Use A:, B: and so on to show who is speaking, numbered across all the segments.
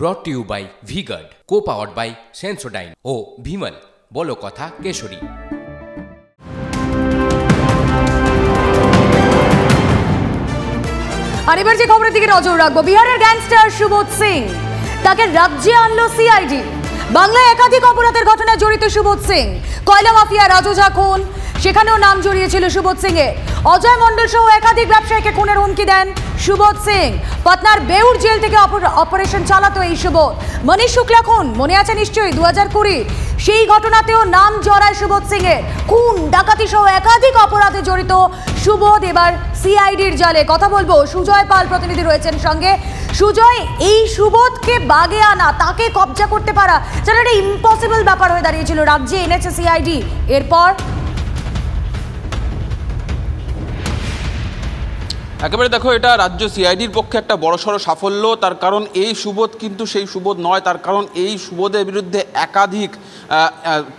A: ব্রট to you by V Guard, co powered by Sensodyne ও ভিমল। বলো কথা কেশরী।
B: আর এবার যে খবরের দিকে নজর রাখবো, বিহারের গ্যাংস্টার সুবোধ সিং, তাকে রাজ্যে আনলো সিআইডি। বাংলায় একাধিক অপরাধের ঘটনায় জড়িত সুবোধ সিং। কয়লা মাফিয়া রাজুঝা খুন, সেখানেও নাম জড়িয়েছিল সুবোধ সিং এর। অজয় মন্ডল সহ একাধিক ব্যবসায়ীকে খুনের হুমকি দেন সুবোধ সিং। পাটনার বেউর জেল থেকে অপারেশন চালাতো এই সুবোধ। মনীষ শুক্লা খুন মনে আছে নিশ্চয়ই, 2020 সেই ঘটনাতেও নাম জড়ায় সুবোধ সিং এর। খুন, ডাকাতি সহ একাধিক অপরাধে জড়িত সুবোধ এবার সিআইডির জালে। কথা বলবো, সুজয় পাল প্রতিনিধি রয়েছেন সঙ্গে। সুজয়, এই সুবোধকে বাগে আনা, তাকে কবজা করতে পারা, যেন একটা ইম্পসিবল ব্যাপার হয়ে দাঁড়িয়েছিল, রাজ্যে এনেছে সিআইডি। এরপর
C: একেবারে দেখো, এটা রাজ্য সিআইডির পক্ষে একটা বড়সড় সাফল্য। তার কারণ এই সুবোধ কিন্তু সেই সুবোধ নয়। তার কারণ এই সুবোধের বিরুদ্ধে একাধিক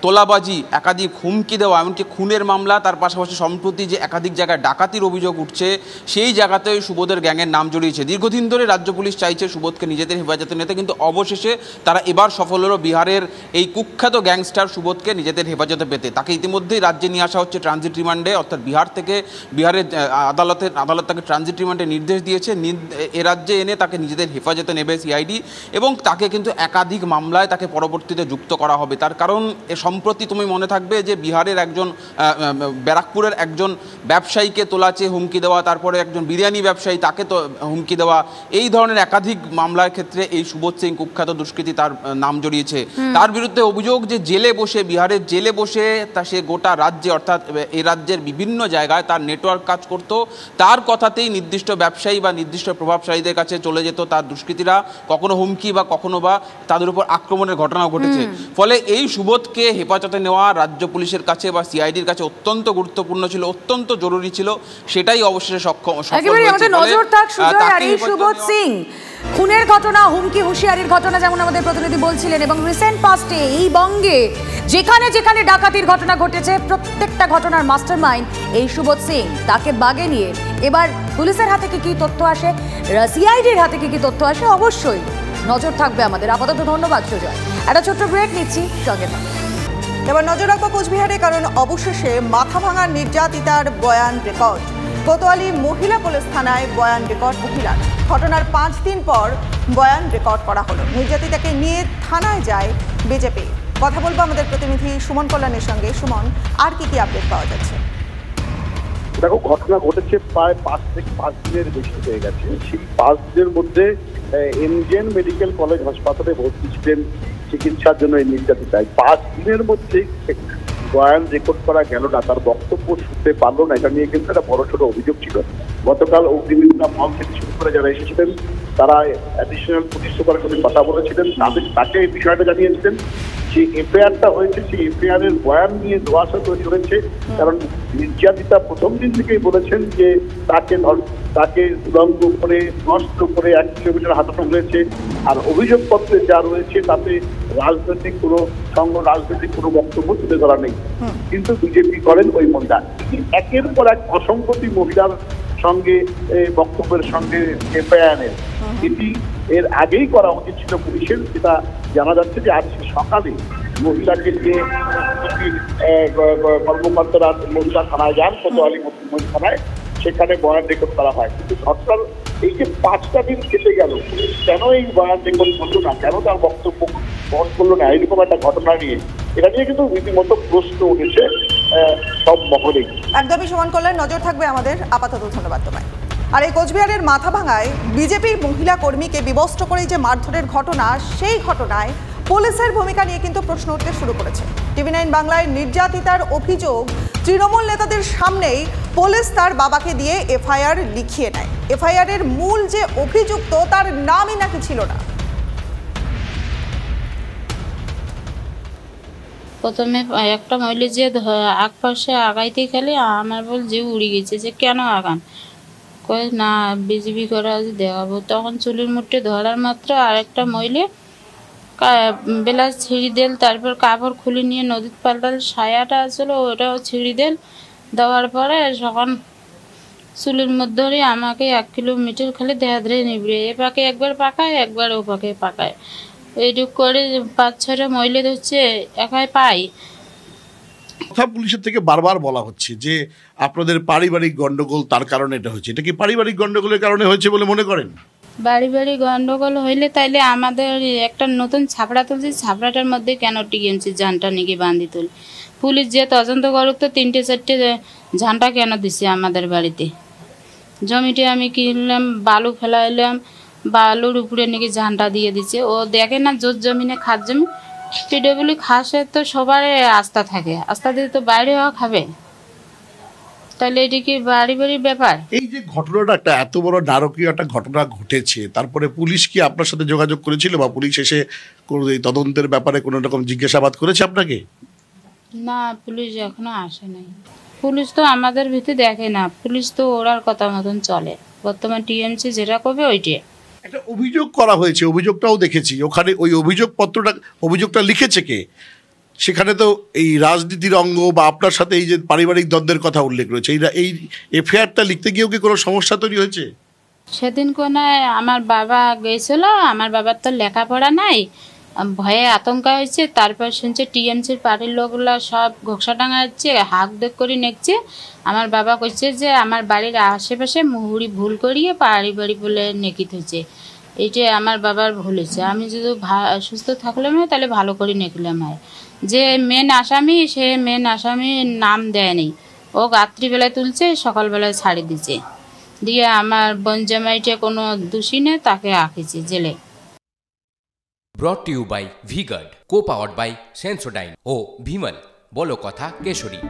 C: তোলাবাজি, একাধিক হুমকি দেওয়া, এমনকি খুনের মামলা, তার পাশাপাশি সম্প্রতি যে একাধিক জায়গায় ডাকাতির অভিযোগ উঠছে, সেই জায়গাতেও সুবোধের গ্যাংয়ের নাম জড়িয়েছে। দীর্ঘদিন ধরে রাজ্য পুলিশ চাইছে সুবোধকে নিজেদের হেফাজতে নিতে, কিন্তু অবশেষে তারা এবার সফল হলো বিহারের এই কুখ্যাত গ্যাংস্টার সুবোধকে নিজেদের হেফাজতে পেতে। তাকে ইতিমধ্যেই রাজ্যে নিয়ে আসা হচ্ছে ট্রানজিট রিমান্ডে, অর্থাৎ বিহার থেকে বিহারের আদালত তাকে ট্রানজিট রিমান্ডে নির্দেশ দিয়েছে। এ রাজ্যে এনে তাকে নিজেদের হেফাজতে নেবে সিআইডি, এবং তাকে কিন্তু একাধিক মামলায় তাকে পরবর্তীতে যুক্ত করা হবে। তার কারণ সম্প্রতি তুমি মনে থাকবে যে বিহারের একজন ব্যারাকপুরের একজন ব্যবসায়ীকে তোলাচে হুমকি দেওয়া, তারপরে একজন বিরিয়ানি ব্যবসায়ী, তাকে তো হুমকি দেওয়া, এই ধরনের একাধিক মামলার ক্ষেত্রে এই সুবোধ সিং কুখ্যাত দুষ্কৃতী তার নাম জড়িয়েছে। তার বিরুদ্ধে অভিযোগ যে জেলে বসে, বিহারের জেলে বসে সে গোটা রাজ্যে, অর্থাৎ এই রাজ্যের বিভিন্ন জায়গায় তার নেটওয়ার্ক কাজ করত। তার কথাতেই নির্দিষ্ট ব্যবসায়ী বা নির্দিষ্ট প্রভাবশালীদের কাছে চলে যেত তার দুষ্কৃতীরা, কখনো হুমকি বা কখনো বা তাদের উপর আক্রমণের ঘটনাও ঘটেছে। ফলে এই সুবোধকে হেফাজতে নেওয়া রাজ্য পুলিশের কাছে বা সিআইডির কাছে অত্যন্ত গুরুত্বপূর্ণ ছিল, অত্যন্ত জরুরি ছিল। সেটাই অবশেষে সফল হয়েছে।
B: নজর থাক সুজয়, আর এই সুবোধ সিং খুনের ঘটনা, হুমকি হুঁশিয়ারির ঘটনা, যেমন আমাদের প্রতিনিধি বলছিলেন, এবং রিসেন্ট পাস্টে এই বঙ্গে যেখানে যেখানে ডাকাতির ঘটনা ঘটেছে, প্রত্যেকটা ঘটনার মাস্টারমাইন্ড এই সুবোধ সিং। তাকে বাগে নিয়ে এবার পুলিশের হাতে কি তথ্য আসে, সিআইডির হাতে কি তথ্য আসে, অবশ্যই নজর থাকবে আমাদের। আপাতত ধন্যবাদ সুজয়। একটা ছোট্ট ব্রেক নিচ্ছি, সঙ্গে থাকবে।
D: এবার নজর রাখবো কোচবিহারে, কারণ অবশেষে মাথা ভাঙার নির্যাতিতার বয়ান রেকর্ড। কোতোয়ালি মহিলা পুলিশ থানায় বয়ান রেকর্ড মহিলার। ঘটনার 5 দিন পর বয়ান রেকর্ড করা হলো। নির্যাতিতাকে নিয়ে থানায় যায় বিজেপি। কথা বলবো আমাদের প্রতিনিধি সুমন কল্যাণের সঙ্গে। সুমন, আর কি আপডেট পাওয়া যাচ্ছে?
E: দেখো, ঘটনা ঘটেছে প্রায় 5 থেকে 5 দিনের বেশি হয়ে গেছে। সেই 5 দিনের মধ্যে এমজেএন মেডিকেল কলেজ হাসপাতালে ভর্তি ছিলেন চিকিৎসার জন্য এই নির্যাতিতায়। 5 দিনের মধ্যেই বয়ান রেকর্ড করা গেল না, তার বক্তব্য শুনতে পারলো না। এটা নিয়ে কিন্তু একটা বড় ছোট অভিযোগ ছিল। গতকাল অগ্নিমিত্রা মল থেকে শুরু করে যারা এসেছিলেন, তারা অ্যাডিশনাল পুলিশ সুপারের সাথে কথা বলেছিলেন, তাকে এই বিষয়টা জানিয়েছিলেন। যে এফআইআরটা হয়েছে, সেই এফআইআর এর বয়ান নিয়ে ধোঁয়াশা তৈরি হয়েছে। কারণ নির্যাতিতা প্রথম দিন থেকেই বলেছেন যে তাকে উলঙ্গ করে, নষ্ট করে 1 কিলোমিটার হাঁটানো হয়েছে। আর অভিযোগপত্রে যা রয়েছে তাতে রাজনৈতিক কোনো বক্তব্য তুলে ধরা নেই। কিন্তু বিজেপি করেন ওই মহিলা। একের পর এক অসংগতি মহিলার সঙ্গে বক্তব্যের সঙ্গে এফআইআর এটি এর আগেই করা উচিত ছিল পুলিশের। যেটা জানা যাচ্ছে যে আজ সকালে মহিলাকে যে কর্মকর্তারা মহিলা থানায় যান, কোতোয়ালি মহিলা থানায়, সেখানে বয়ান রেকর্ড করা হয়। কিন্তু সরকার এই যে 5টা দিন কেটে গেল, কেন এই বয়ান রেকর্ড করলো না, কেন তার বক্তব্য বহন করলো না, এইরকম একটা ঘটনা নিয়ে, এটা নিয়ে কিন্তু রীতিমতো প্রশ্ন উঠেছে সব মহলেই।
D: একদমই সুমন কল্যাণ, নজর থাকবে আমাদের। আপাতত ধন্যবাদ তোমায়। আর এই কোচবিহারের মাথাভাঙায় বিজেপির মহিলা কর্মীকে বিবস্ত্র করে যে মারধরের ঘটনা, সেই ঘটনায় পুলিশের ভূমিকা নিয়ে কিন্তু প্রশ্ন উঠতে শুরু করেছে। TV9 বাংলায় নির্যাতিতার অভিযোগ, তৃণমূল নেতাদের সামনেই পুলিশ তার বাবাকে দিয়ে এফআইআর লিখিয়ে নেয়। এফআইআর এর মূল যে অভিযুক্ত, তার নামই নাকি ছিল না।
F: প্রথমে একটা মহিলা যে আগ পাশে আগাইতে গেলে আমার বল যে উড়ে গেছে, যে কেন আগান, কয় না বিজেপি করে আজ দেখাবো। তখন চুলির মুঠে ধরার মাত্র আরেকটা মহিলা বেলাস ছিঁড়ি দেল, তারপর কাপড় খুলে নিয়ে নদীর পাল্টাল, সায়াটা আসলো ওটাও ছিঁড়ি দেল। দেওয়ার পরে যখন চুলের মধ্যে ধরে আমাকে 1 কিলোমিটার খালি দেহা ধরে নিবড়ে এ পাকে একবার পাকায় একবার ও পাকে পাকায়, এইটুক করে 5-6টা মহিলা হচ্ছে একাই পাই।
G: কথা পুলিশের থেকে বারবার বলা হচ্ছে যে আপনাদের পারিবারিক গন্ডগোল, তার কারণে এটা হয়েছে। এটা কি পারিবারিক গন্ডগোলের কারণে হয়েছে বলে মনে করেন?
F: বাড়ি বাড়ি গন্ডগোল হইলে তাইলে আমাদের একটা নতুন ছাপড়া তুলছি, ছাপড়াটার মধ্যে কেন টিএমসি ঝান্ডা নাকি বান্ধি তুলি? পুলিশ যে তদন্ত করুক তো 3-4টে ঝান্ডা কেন দিছে আমাদের বাড়িতে? জমিতে আমি কিনলাম, বালু ফেলাইলাম, বালুর উপরে নাকি ঝান্ডা দিয়ে দিচ্ছে। ও দেখে না জোর জমিনে খাস জমি, পিডব্লিউ খাসে তো সবার আস্থা থাকে, আস্থা দিয়ে তো বাইরে হওয়া খাবে, তাহলে এটি কি বাড়ি বাড়ির ব্যাপার?
G: এই যে ঘটনাটা একটা এত বড় নারকীয় একটা ঘটনা ঘটেছে, তারপরে পুলিশ কি আপনার সাথে যোগাযোগ করেছিল বা পুলিশ এসে কোনো এই তদন্তের ব্যাপারে কোনো রকম জিজ্ঞাসাবাদ করেছে আপনাকে?
F: না, পুলিশ এখনো আসে নাই। পুলিশ তো আমাদের ভিতরে দেখে না, পুলিশ তো ওরার কথা মতন চলে। বর্তমান টিএমসি যেটা করবে ওইটাই।
G: একটা অভিযোগ করা হয়েছে, অভিযোগটাও দেখেছি। ওখানে ওই অভিযোগটা লিখেছে কে? সেখানে তো এই রাজনীতির অঙ্গ বা আপনার সাথে এই যে পারিবারিক দ্বন্দ্বের কথা উল্লেখ রয়েছে। এই এফআইআরটা লিখতে গিয়েও কি কোনো সমস্যা তৈরি হয়েছে?
F: সেদিন কোনায় আমার বাবা গেছিল, আমার বাবার তো লেখাপড়া নাই, ভয়ে আতঙ্ক হয়েছে। তারপর শুনছে টিএমসির পার্টির লোকগুলো সব ঘোষাডাঙ্গা হচ্ছে, হাঁক দেখ করে নেকছে। আমার বাবা কইছে যে আমার বাড়ির আশেপাশে মুহুরি ভুল করিয়ে পারিবারিক বলে নেকিত হয়েছে। এইটা আমার বাবার ভুল হয়েছে। আমি যদি সুস্থ থাকলাম হয় তাহলে ভালো করে নেকলাম হয়। যে মেন আসামি, সে মেন আসামির নাম দেয়নি, ও রাত্রিবেলায় তুলছে, সকালবেলায় ছাড়ি দিচ্ছে, দিয়ে আমার বনজামাইটে কোনো দোষী নেই, তাকে আঁকেছে জেলে।
A: Brought to you by V Guard, co powered by Sensodyne ও ভিমল, বলো কথা কেশরী।